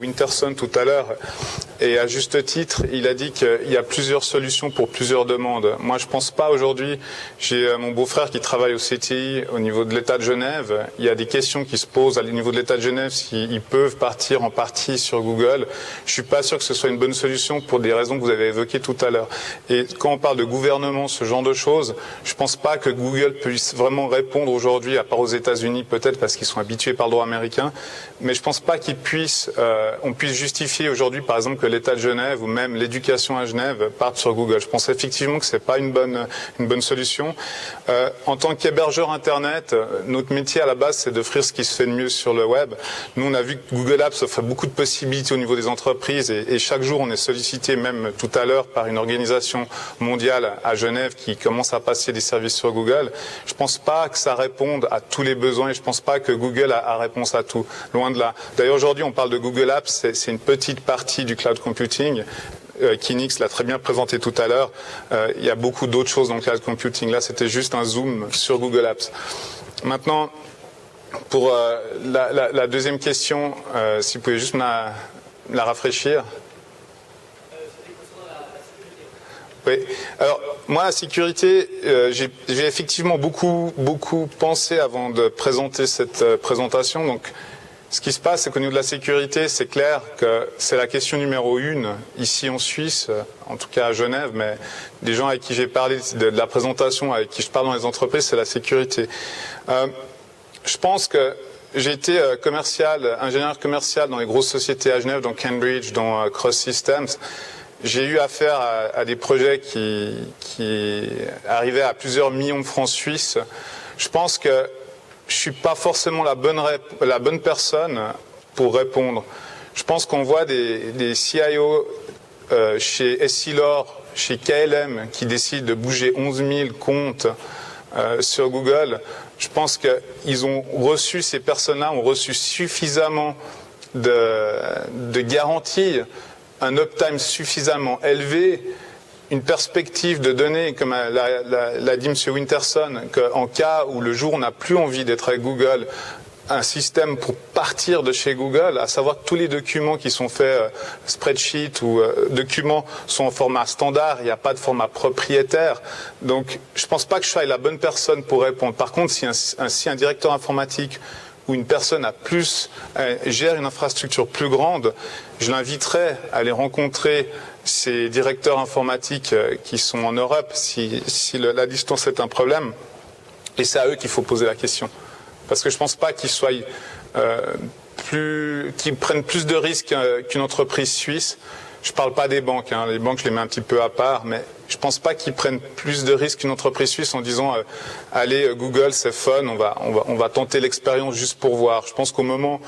Winterson tout à l'heure, et à juste titre, il a dit qu'il y a plusieurs solutions pour plusieurs demandes. Moi, je pense pas aujourd'hui. J'ai mon beau-frère qui travaille au CTI au niveau de l'État de Genève. Il y a des questions qui se posent au niveau de l'État de Genève s'ils peuvent partir en partie sur Google. Je suis pas sûr que ce soit une bonne solution pour des raisons que vous avez évoquées tout à l'heure. Et quand on parle de gouvernement, ce genre de choses, je pense pas que Google puisse vraiment répondre aujourd'hui, à part aux États-Unis peut-être parce qu'ils sont habitués par le droit américain, mais je pense pas qu'ils puissent on puisse justifier aujourd'hui, par exemple, que l'État de Genève ou même l'éducation à Genève parte sur Google. Je pense effectivement que c'est pas une bonne solution. En tant qu'hébergeur Internet, notre métier à la base, c'est d'offrir ce qui se fait de mieux sur le web. Nous, on a vu que Google Apps offre beaucoup de possibilités au niveau des entreprises et chaque jour, on est sollicité, même tout à l'heure, par une organisation mondiale à Genève qui commence à passer des services sur Google. Je pense pas que ça réponde à tous les besoins et je pense pas que Google a réponse à tout. Loin de là. D'ailleurs, aujourd'hui, on parle de Google Apps. C'est une petite partie du cloud computing. Kinix l'a très bien présenté tout à l'heure. Il y a beaucoup d'autres choses dans le cloud computing. Là, c'était juste un zoom sur Google Apps. Maintenant, pour la deuxième question, si vous pouvez juste me la rafraîchir. Oui. Alors, moi, la sécurité, j'ai effectivement beaucoup pensé avant de présenter cette présentation. Donc, ce qui se passe, c'est qu'au niveau de la sécurité, c'est clair que c'est la question numéro 1 ici en Suisse, en tout cas à Genève, mais des gens avec qui j'ai parlé de la présentation, avec qui je parle dans les entreprises, c'est la sécurité. Je pense que j'ai été ingénieur commercial dans les grosses sociétés à Genève, dans Cambridge, dans Cross Systems. J'ai eu affaire à des projets qui arrivaient à plusieurs millions de francs suisses. Je pense que je suis pas forcément la bonne personne pour répondre. Je pense qu'on voit des CIO chez Essilor, chez KLM, qui décident de bouger 11 000 comptes sur Google. Je pense qu'ils ont reçu, ces personnes-là ont reçu suffisamment de garanties, un uptime suffisamment élevé, une perspective de données, comme l'a dit M. Winterson, qu'en cas où le jour on n'a plus envie d'être avec Google, un système pour partir de chez Google, à savoir que tous les documents qui sont faits, spreadsheet ou documents, sont en format standard, il n'y a pas de format propriétaire. Donc je ne pense pas que je sois la bonne personne pour répondre. Par contre, si un directeur informatique ou une personne gère une infrastructure plus grande, je l'inviterai à aller rencontrer ces directeurs informatiques qui sont en Europe si la distance est un problème. Et c'est à eux qu'il faut poser la question. Parce que je ne pense pas qu'ils prennent plus de risques qu'une entreprise suisse. Je ne parle pas des banques, les banques je les mets un petit peu à part, mais je ne pense pas qu'ils prennent plus de risques qu'une entreprise suisse en disant allez Google c'est fun, on va tenter l'expérience juste pour voir. Je pense qu'au moment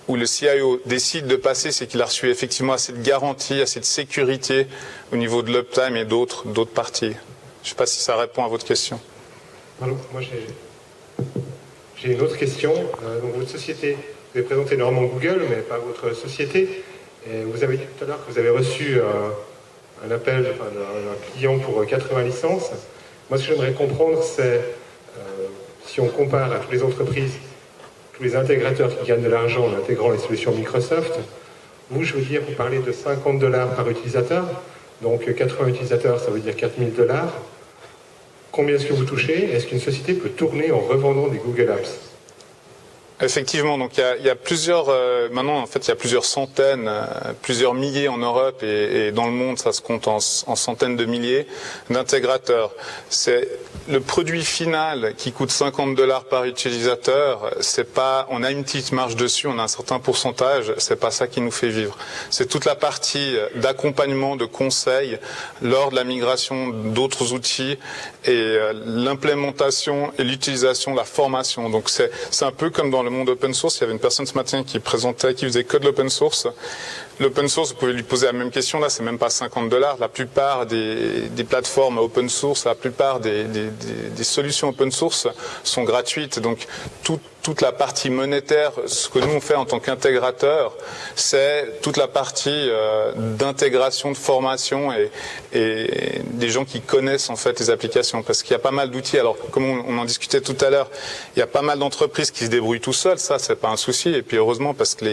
où le CIO décide de passer, c'est qu'il a reçu effectivement assez de garanties, assez de sécurité au niveau de l'uptime et d'autres parties. Je ne sais pas si ça répond à votre question. Alors, moi j'ai une autre question. Donc votre société, vous avez présenté normalement Google, mais pas votre société. Et vous avez dit tout à l'heure que vous avez reçu un appel d'un client pour 80 licences. Moi, ce que j'aimerais comprendre, c'est si on compare à toutes les entreprises, tous les intégrateurs qui gagnent de l'argent en intégrant les solutions Microsoft, vous, je veux dire, vous parlez de $50 par utilisateur, donc 80 utilisateurs, ça veut dire $4 000. Combien est-ce que vous touchez? Est-ce qu'une société peut tourner en revendant des Google Apps? Effectivement, donc il y a plusieurs, maintenant en fait il y a plusieurs centaines, plusieurs milliers en Europe et dans le monde ça se compte en centaines de milliers d'intégrateurs. C'est le produit final qui coûte $50 par utilisateur, c'est pas, on a une petite marge dessus, on a un certain pourcentage, c'est pas ça qui nous fait vivre. C'est toute la partie d'accompagnement, de conseil lors de la migration d'autres outils et l'implémentation et l'utilisation, la formation. Donc c'est un peu comme dans le monde open source. Il y avait une personne ce matin qui faisait que de l'open source. L'open source, vous pouvez lui poser la même question. Là, c'est même pas $50. La plupart des plateformes open source, la plupart des solutions open source sont gratuites. Donc, toute la partie monétaire, ce que nous on fait en tant qu'intégrateur, c'est toute la partie d'intégration, de formation et des gens qui connaissent en fait les applications, parce qu'il y a pas mal d'outils. Alors comme on en discutait tout à l'heure, il y a pas mal d'entreprises qui se débrouillent tout seuls, ça c'est pas un souci. Et puis heureusement parce que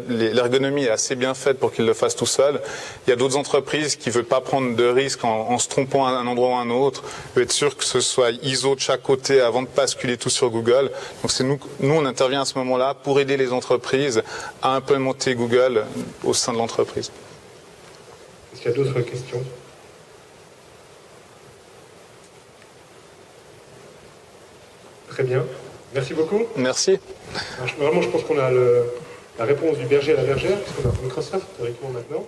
l'ergonomie est assez bien faite pour qu'ils le fassent tout seuls. Il y a d'autres entreprises qui veulent pas prendre de risques en se trompant à un endroit ou à un autre, veulent être sûr que ce soit ISO de chaque côté avant de basculer tout sur Google. Donc c'est nous on intervient à ce moment-là pour aider les entreprises à implémenter Google au sein de l'entreprise. Est-ce qu'il y a d'autres questions? Très bien. Merci beaucoup. Merci. Alors, vraiment, je pense qu'on a la réponse du berger à la bergère, parce qu'on a Microsoft théoriquement maintenant.